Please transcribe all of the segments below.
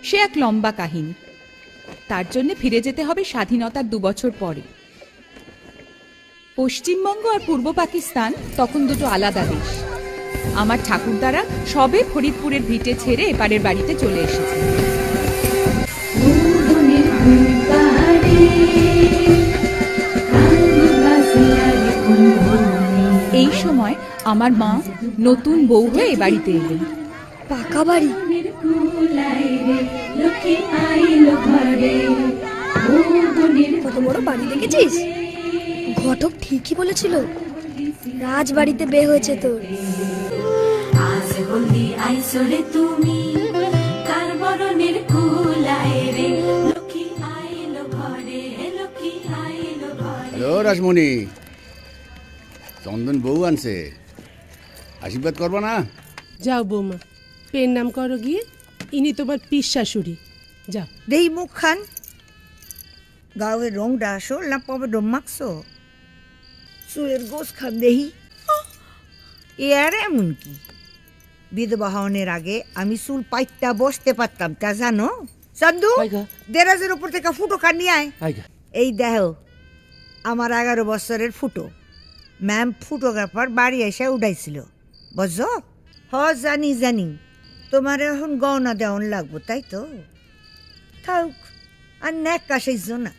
সে এক লম্বা কাহিনী। তার জন্য ফিরে যেতে হবে স্বাধীনতার 2 বছর পরে। পশ্চিমবঙ্গ আর পূর্ব পাকিস্তান তখন দুটো আলাদা দেশ। আমার ঠাকুরদারা সবে ফরিদপুরের ভিটে ছেড়ে এপারের বাড়িতে চলে এসেছে। এই সময় আমার মা নতুন বউ হয়ে এ বাড়িতে এলেন। পাকা বাড়ি। কত বড় বাড়ি দেখেছিস? ঘটক ঠিকই বলেছিল, রাজবাড়িতে বিয়ে হয়েছে তোর। হ্যালো রাসমণি, চন্দন বউ আনছে, আশীর্বাদ করবো না? যাও বৌমা, পেন নাম করো গিয়ে। ইনি তোমার পিস শাশুড়ি। যাও। দেই মুখ খান। গাওয়ের রংটা আসল না পবে ডোম মাখছো? চুলের গোস খান দেহি। এ আর এমন কি, বিধবা হওয়ার আগে আমি চুল পাইটটা বসতে পারতাম, তা জানো? চান্দু, দেরাজের উপর থেকে ফুটো খান নিয়ে আয়। এই দেখো আমার 11 বছরের ফুটো। ম্যাম ফটোগ্রাফার বাড়ি এসে উঠাইছিল, বুঝছো? জানি জানি, তোমার এখন গহনা দেওয়ান লাগবো, তাই তো? থাক আর নেক কাশাইছ না।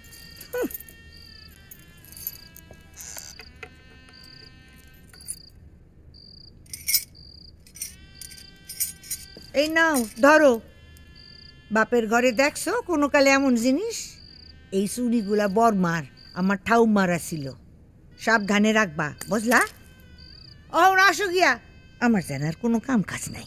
এই নাও ধরো। বাপের ঘরে দেখছো কোনো কালে এমন জিনিস? এই চুড়িগুলা বরমার, আমার ঠাউমারা ছিল। সাবধানে রাখবা, বুঝলা? আসো গিয়া, আমার জানার কোনো কাম কাজ নাই।